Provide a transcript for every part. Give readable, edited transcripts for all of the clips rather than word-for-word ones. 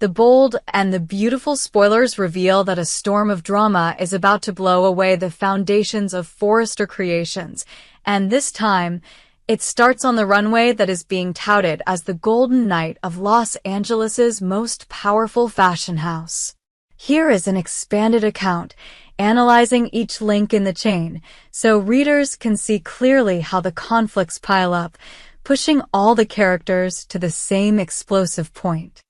The bold and the beautiful spoilers reveal that a storm of drama is about to blow away the foundations of Forrester Creations, and this time, it starts on the runway that is being touted as the Golden Night of Los Angeles's most powerful fashion house. Here is an expanded account, analyzing each link in the chain, so readers can see clearly how the conflicts pile up, pushing all the characters to the same explosive point.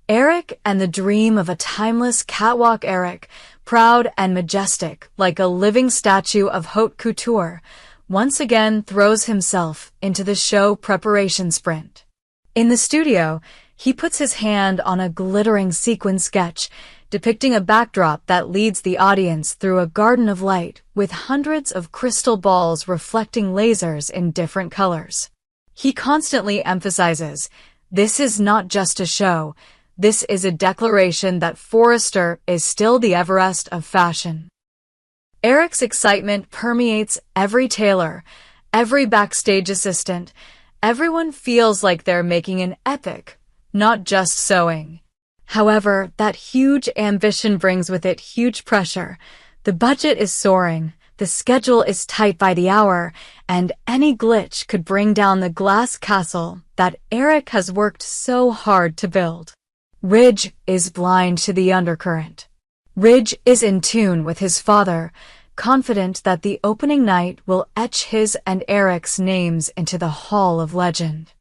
Eric and the dream of a timeless catwalk. Eric, proud and majestic like a living statue of haute couture, once again throws himself into the show preparation sprint. In the studio, he puts his hand on a glittering sequin sketch, depicting a backdrop that leads the audience through a garden of light with hundreds of crystal balls reflecting lasers in different colors. He constantly emphasizes, "This is not just a show. This is a declaration that Forrester is still the Everest of fashion." Eric's excitement permeates every tailor, every backstage assistant. Everyone feels like they're making an epic, not just sewing. However, that huge ambition brings with it huge pressure. The budget is soaring, the schedule is tight by the hour, and any glitch could bring down the glass castle that Eric has worked so hard to build. Ridge is blind to the undercurrent. Ridge is in tune with his father, confident that the opening night will etch his and Eric's names into the Hall of Legend.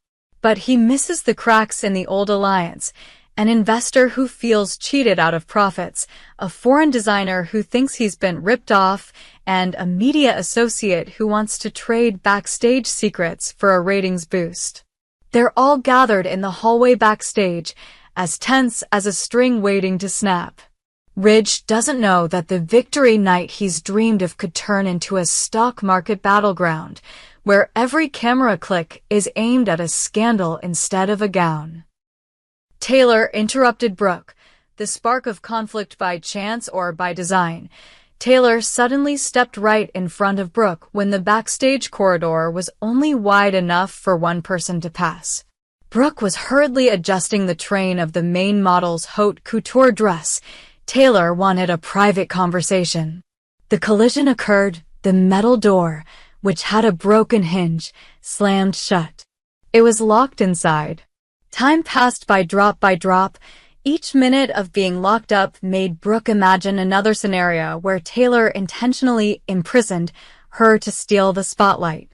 But he misses the cracks in the old alliance, an investor who feels cheated out of profits, a foreign designer who thinks he's been ripped off, and a media associate who wants to trade backstage secrets for a ratings boost. They're all gathered in the hallway backstage, as tense as a string waiting to snap. Ridge doesn't know that the victory night he's dreamed of could turn into a stock market battleground, where every camera click is aimed at a scandal instead of a gown. Taylor interrupted Brooke, the spark of conflict by chance or by design. Taylor suddenly stepped right in front of Brooke when the backstage corridor was only wide enough for one person to pass. Brooke was hurriedly adjusting the train of the main model's haute couture dress. Taylor wanted a private conversation. The collision occurred, the metal door, which had a broken hinge, slammed shut. It was locked inside. Time passed by drop, each minute of being locked up made Brooke imagine another scenario where Taylor intentionally imprisoned her to steal the spotlight.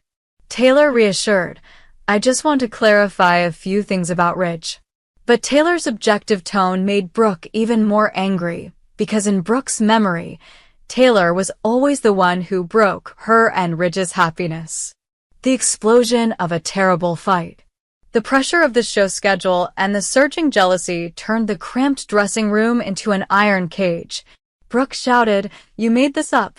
Taylor reassured, "I just want to clarify a few things about Ridge." But Taylor's objective tone made Brooke even more angry, because in Brooke's memory, Taylor was always the one who broke her and Ridge's happiness. The explosion of a terrible fight. The pressure of the show schedule and the surging jealousy turned the cramped dressing room into an iron cage. Brooke shouted, "You made this up,"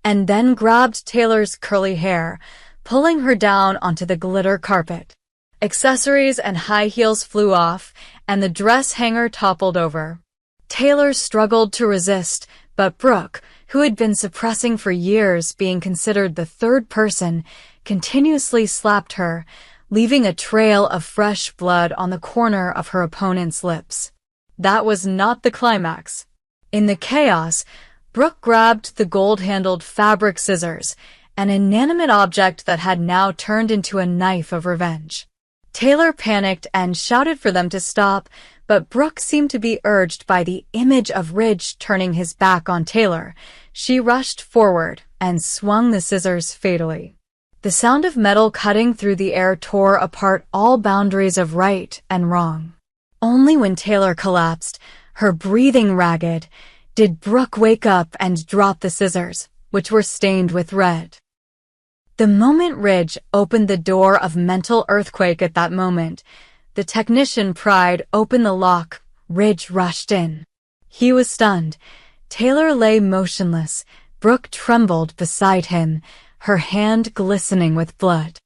and then grabbed Taylor's curly hair, pulling her down onto the glitter carpet. Accessories and high heels flew off, and the dress hanger toppled over. Taylor struggled to resist, but Brooke, who had been suppressing for years being considered the third person, continuously slapped her, leaving a trail of fresh blood on the corner of her opponent's lips. That was not the climax. In the chaos, Brooke grabbed the gold-handled fabric scissors, an inanimate object that had now turned into a knife of revenge. Taylor panicked and shouted for them to stop, but Brooke seemed to be urged by the image of Ridge turning his back on Taylor. She rushed forward and swung the scissors fatally. The sound of metal cutting through the air tore apart all boundaries of right and wrong. Only when Taylor collapsed, her breathing ragged, did Brooke wake up and drop the scissors, which were stained with red. The moment Ridge opened the door of mental earthquake at that moment, the technician pried open the lock. Ridge rushed in. He was stunned. Taylor lay motionless. Brooke trembled beside him, her hand glistening with blood.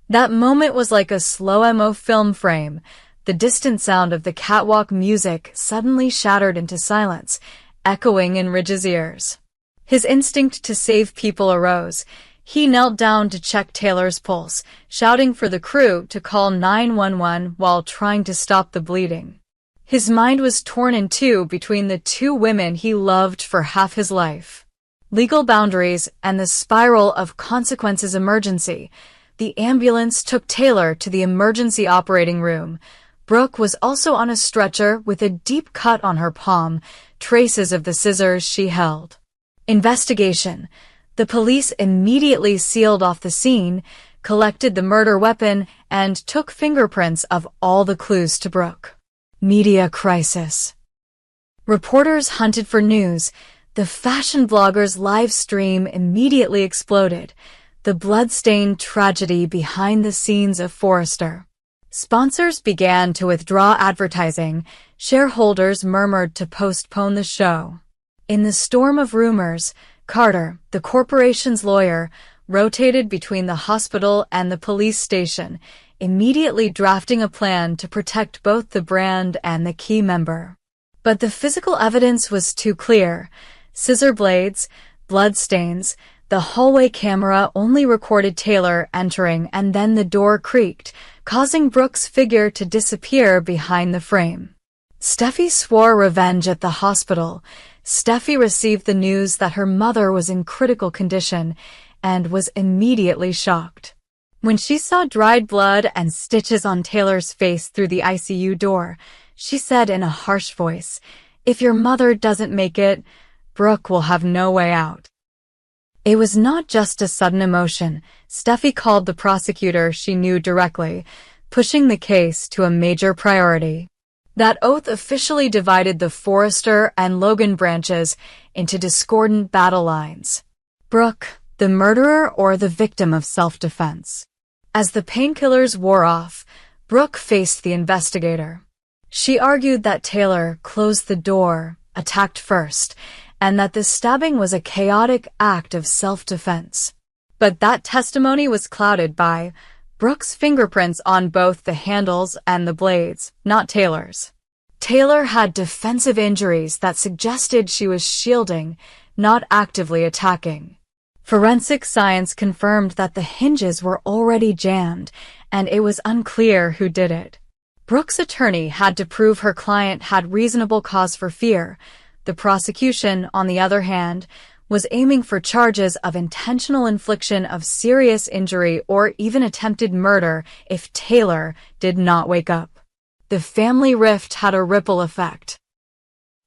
That moment was like a slow-mo film frame. The distant sound of the catwalk music suddenly shattered into silence, echoing in Ridge's ears. His instinct to save people arose. He knelt down to check Taylor's pulse, shouting for the crew to call 911 while trying to stop the bleeding. His mind was torn in two between the two women he loved for half his life. Legal boundaries and the spiral of consequences emergency. The ambulance took Taylor to the emergency operating room. Brooke was also on a stretcher with a deep cut on her palm, traces of the scissors she held. Investigation. The police immediately sealed off the scene, collected the murder weapon, and took fingerprints of all the clues to Brooke. Media crisis. Reporters hunted for news. The fashion blogger's live stream immediately exploded. The blood-stained tragedy behind the scenes of Forrester. Sponsors began to withdraw advertising. Shareholders murmured to postpone the show. In the storm of rumors, Carter, the corporation's lawyer, rotated between the hospital and the police station, immediately drafting a plan to protect both the brand and the key member. But the physical evidence was too clear. Scissor blades, blood stains. The hallway camera only recorded Taylor entering, and then the door creaked, causing Brooke's figure to disappear behind the frame. Stephy swore revenge at the hospital. Stephy received the news that her mother was in critical condition and was immediately shocked. When she saw dried blood and stitches on Taylor's face through the ICU door, she said in a harsh voice, "If your mother doesn't make it, Brooke will have no way out." It was not just a sudden emotion. Stephy called the prosecutor she knew directly, pushing the case to a major priority. That oath officially divided the Forrester and Logan branches into discordant battle lines. Brooke, the murderer or the victim of self-defense? As the painkillers wore off, Brooke faced the investigator. She argued that Taylor closed the door, attacked first, and that the stabbing was a chaotic act of self-defense. But that testimony was clouded by Brooke's fingerprints on both the handles and the blades, not Taylor's. Taylor had defensive injuries that suggested she was shielding, not actively attacking. Forensic science confirmed that the hinges were already jammed, and it was unclear who did it. Brooke's attorney had to prove her client had reasonable cause for fear. The prosecution, on the other hand, was aiming for charges of intentional infliction of serious injury or even attempted murder if Taylor did not wake up. The family rift had a ripple effect.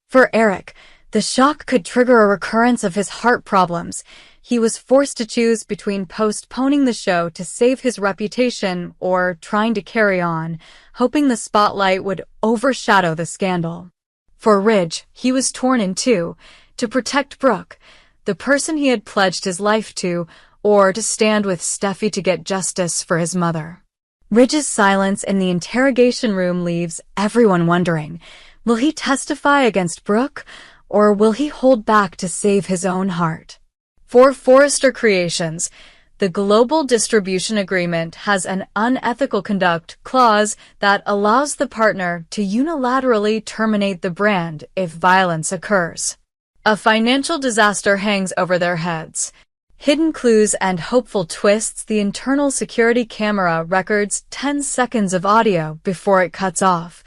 For Eric, the shock could trigger a recurrence of his heart problems. He was forced to choose between postponing the show to save his reputation or trying to carry on, hoping the spotlight would overshadow the scandal. For Ridge, he was torn in two, to protect Brooke, the person he had pledged his life to, or to stand with Stephy to get justice for his mother. Ridge's silence in the interrogation room leaves everyone wondering, will he testify against Brooke, or will he hold back to save his own heart? For Forrester Creations, the global distribution agreement has an unethical conduct clause that allows the partner to unilaterally terminate the brand if violence occurs. A financial disaster hangs over their heads. Hidden clues and hopeful twists. The internal security camera records 10 seconds of audio before it cuts off.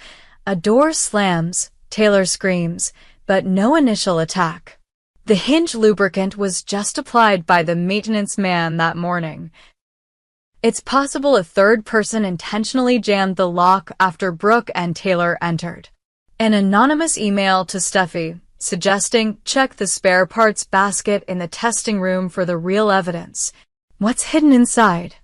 A door slams, Taylor screams, but no initial attack. The hinge lubricant was just applied by the maintenance man that morning. It's possible a third person intentionally jammed the lock after Brooke and Taylor entered. An anonymous email to Stephy, suggesting check the spare parts basket in the testing room for the real evidence. What's hidden inside?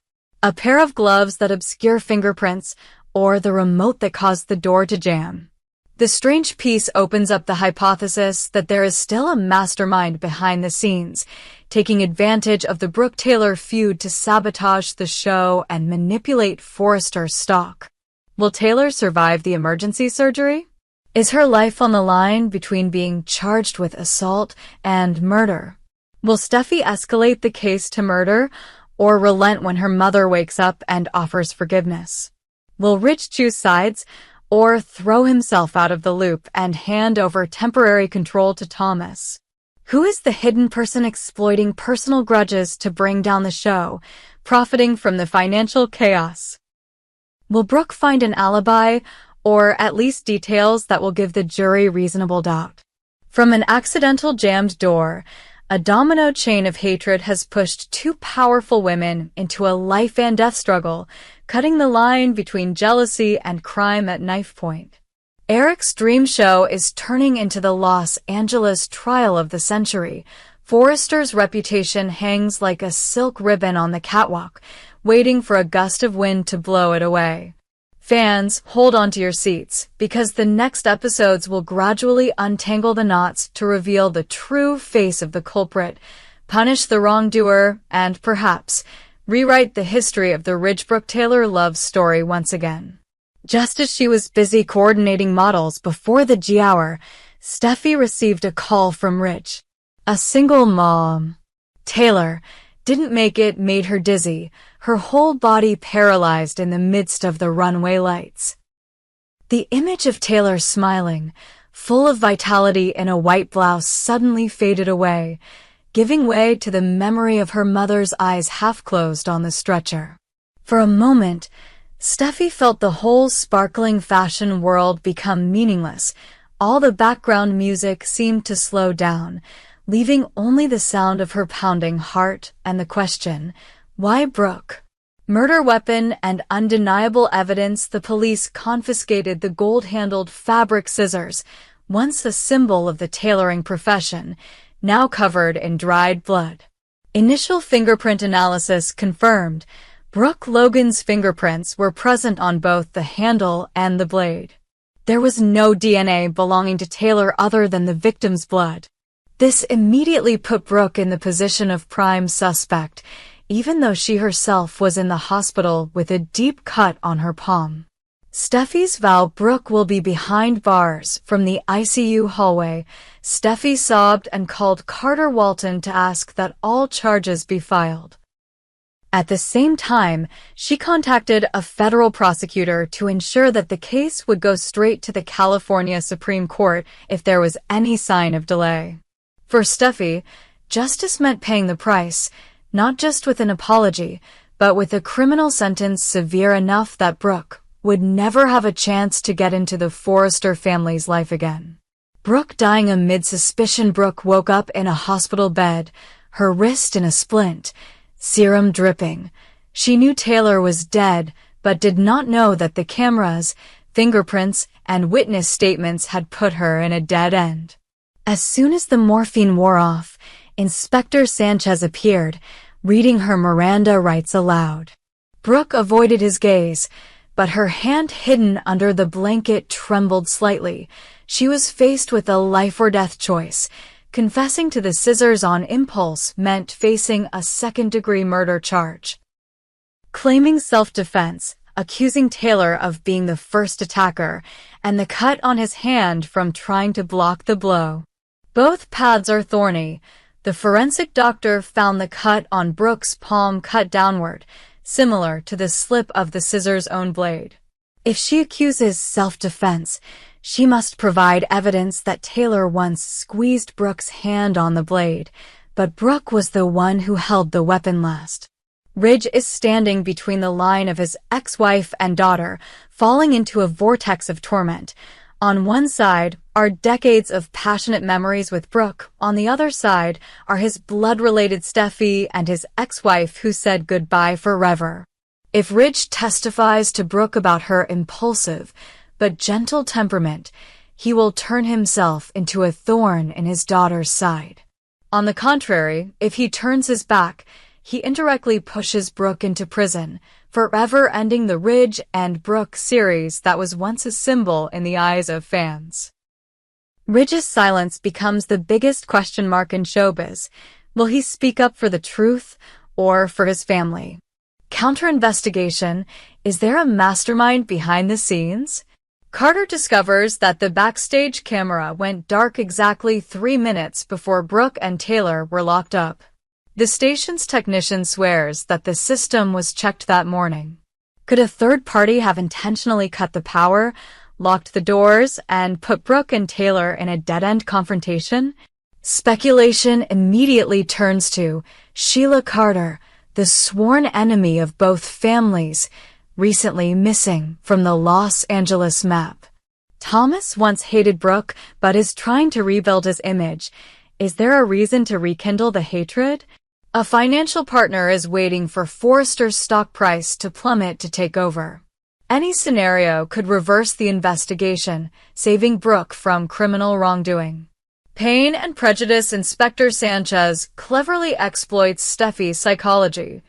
A pair of gloves that obscure fingerprints, or the remote that caused the door to jam? The strange piece opens up the hypothesis that there is still a mastermind behind the scenes, taking advantage of the Brooke-Taylor feud to sabotage the show and manipulate Forrester's stock. Will Taylor survive the emergency surgery? Is her life on the line between being charged with assault and murder? Will Stephy escalate the case to murder, or relent when her mother wakes up and offers forgiveness? Will Rich choose sides, or throw himself out of the loop and hand over temporary control to Thomas? Who is the hidden person exploiting personal grudges to bring down the show, profiting from the financial chaos? Will Brooke find an alibi, or at least details that will give the jury reasonable doubt. From an accidental jammed door, a domino chain of hatred has pushed two powerful women into a life and death struggle, cutting the line between jealousy and crime at knife point. Eric's dream show is turning into the Los Angeles trial of the century. Forrester's reputation hangs like a silk ribbon on the catwalk, waiting for a gust of wind to blow it away. Fans, hold on to your seats, because the next episodes will gradually untangle the knots to reveal the true face of the culprit, punish the wrongdoer, and perhaps rewrite the history of the Ridgebrook Taylor love story once again. Just as she was busy coordinating models before the G hour, Stephy received a call from Ridge. A single mom. Taylor didn't make it, made her dizzy, her whole body paralyzed in the midst of the runway lights. The image of Taylor smiling, full of vitality in a white blouse, suddenly faded away, giving way to the memory of her mother's eyes half closed on the stretcher. For a moment, Stephy felt the whole sparkling fashion world become meaningless. All the background music seemed to slow down, leaving only the sound of her pounding heart and the question, why Brooke? Murder weapon and undeniable evidence. The police confiscated the gold-handled fabric scissors, once a symbol of the tailoring profession, now covered in dried blood. Initial fingerprint analysis confirmed Brooke Logan's fingerprints were present on both the handle and the blade. There was no DNA belonging to Taylor other than the victim's blood. This immediately put Brooke in the position of prime suspect, even though she herself was in the hospital with a deep cut on her palm. Stephy's vow Brooke will be behind bars. From the ICU hallway, Stephy sobbed and called Carter Walton to ask that all charges be filed. At the same time, she contacted a federal prosecutor to ensure that the case would go straight to the California Supreme Court if there was any sign of delay. For Stephy, justice meant paying the price, not just with an apology, but with a criminal sentence severe enough that Brooke would never have a chance to get into the Forrester family's life again. Brooke dying amid suspicion. Brooke woke up in a hospital bed, her wrist in a splint, serum dripping. She knew Taylor was dead, but did not know that the cameras, fingerprints, and witness statements had put her in a dead end. As soon as the morphine wore off, Inspector Sanchez appeared, reading her Miranda rights aloud. Brooke avoided his gaze, but her hand hidden under the blanket trembled slightly. She was faced with a life-or-death choice. Confessing to the scissors on impulse meant facing a second-degree murder charge. Claiming self-defense, accusing Taylor of being the first attacker, and the cut on his hand from trying to block the blow. Both paths are thorny. The forensic doctor found the cut on Brooke's palm cut downward, similar to the slip of the scissor's own blade. If she accuses self-defense, she must provide evidence that Taylor once squeezed Brooke's hand on the blade, but Brooke was the one who held the weapon last. Ridge is standing between the line of his ex-wife and daughter, falling into a vortex of torment. On one side are decades of passionate memories with Brooke. On the other side are his blood-related Stephy and his ex-wife who said goodbye forever. If Ridge testifies to Brooke about her impulsive but gentle temperament, he will turn himself into a thorn in his daughter's side. On the contrary, if he turns his back, he indirectly pushes Brooke into prison, forever ending the Ridge and Brooke series that was once a symbol in the eyes of fans. Ridge's silence becomes the biggest question mark in showbiz. Will he speak up for the truth or for his family? Counter-investigation. Is there a mastermind behind the scenes? Carter discovers that the backstage camera went dark exactly 3 minutes before Brooke and Taylor were locked up. The station's technician swears that the system was checked that morning. Could a third party have intentionally cut the power, locked the doors, and put Brooke and Taylor in a dead-end confrontation? Speculation immediately turns to Sheila Carter, the sworn enemy of both families. recently missing from the Los Angeles map. Thomas once hated Brooke, but is trying to rebuild his image. Is there a reason to rekindle the hatred? A financial partner is waiting for Forrester's stock price to plummet to take over. Any scenario could reverse the investigation, saving Brooke from criminal wrongdoing. Pain and Prejudice Inspector Sanchez cleverly exploits Stephy's psychology.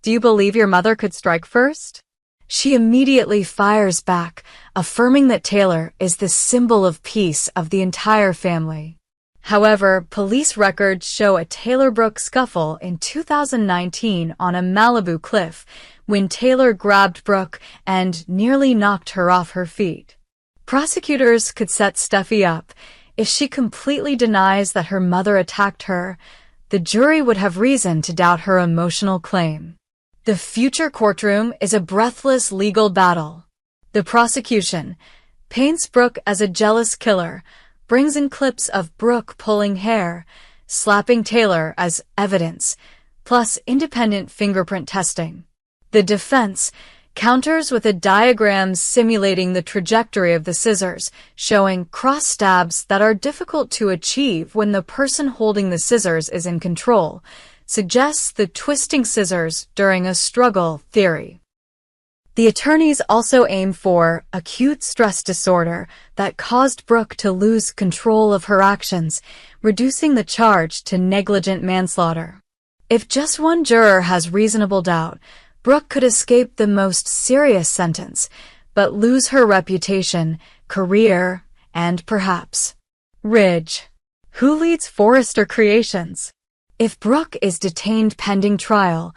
Do you believe your mother could strike first? She immediately fires back, affirming that Taylor is the symbol of peace of the entire family. However, police records show a Taylor-Brooke scuffle in 2019 on a Malibu cliff when Taylor grabbed Brooke and nearly knocked her off her feet. Prosecutors could set Stephy up. If she completely denies that her mother attacked her, the jury would have reason to doubt her emotional claim. The future courtroom is a breathless legal battle. The prosecution paints Brooke as a jealous killer, brings in clips of Brooke pulling hair, slapping Taylor as evidence, plus independent fingerprint testing. The defense counters with a diagram simulating the trajectory of the scissors, showing cross stabs that are difficult to achieve when the person holding the scissors is in control, suggests the twisting scissors during a struggle theory. The attorneys also aim for acute stress disorder that caused Brooke to lose control of her actions, reducing the charge to negligent manslaughter. If just one juror has reasonable doubt, Brooke could escape the most serious sentence, but lose her reputation, career, and perhaps Ridge. Who leads Forrester Creations? If Brooke is detained pending trial,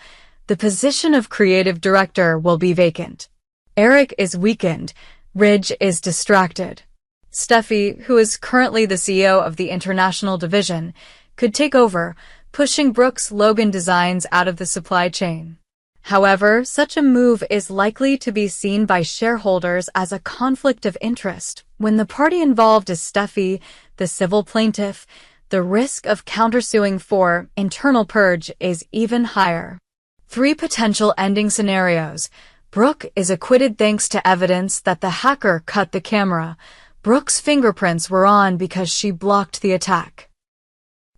the position of creative director will be vacant. Eric is weakened. Ridge is distracted. Stephy, who is currently the CEO of the international division, could take over, pushing Brooke's Logan designs out of the supply chain. However, such a move is likely to be seen by shareholders as a conflict of interest. When the party involved is Stephy, the civil plaintiff, the risk of countersuing for internal purge is even higher. 3 potential ending scenarios. Brooke is acquitted thanks to evidence that the hacker cut the camera. Brooke's fingerprints were on because she blocked the attack.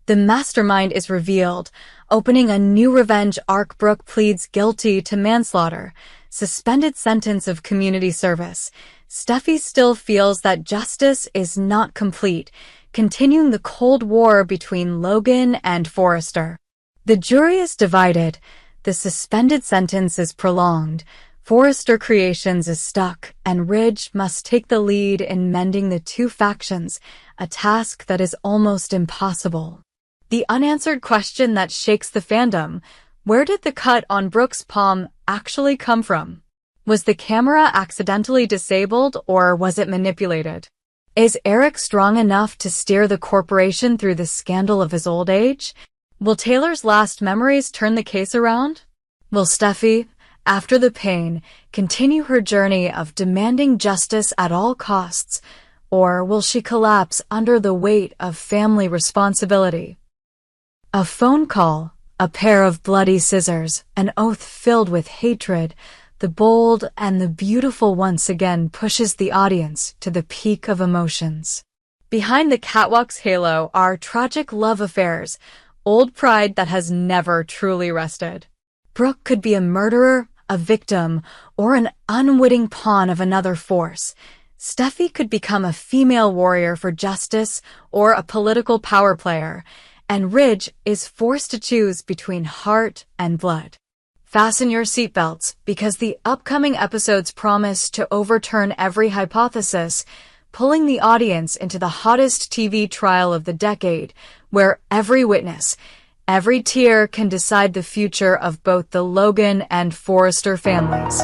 The mastermind is revealed, opening a new revenge arc. Brooke pleads guilty to manslaughter, suspended sentence of community service. Stephy still feels that justice is not complete, continuing the Cold War between Logan and Forrester. The jury is divided. The suspended sentence is prolonged. Forrester Creations is stuck, and Ridge must take the lead in mending the two factions, a task that is almost impossible. The unanswered question that shakes the fandom: where did the cut on Brooke's palm actually come from? Was the camera accidentally disabled, or was it manipulated? Is Eric strong enough to steer the corporation through the scandal of his old age? Will Taylor's last memories turn the case around? Will Stephy, after the pain, continue her journey of demanding justice at all costs, or will she collapse under the weight of family responsibility? A phone call, a pair of bloody scissors, an oath filled with hatred, the bold and the beautiful once again pushes the audience to the peak of emotions. Behind the catwalk's halo are tragic love affairs, old pride that has never truly rested. Brooke could be a murderer, a victim, or an unwitting pawn of another force. Stephy could become a female warrior for justice or a political power player, and Ridge is forced to choose between heart and blood. Fasten your seatbelts, because the upcoming episodes promise to overturn every hypothesis, pulling the audience into the hottest TV trial of the decade, where every witness, every tear can decide the future of both the Logan and Forrester families.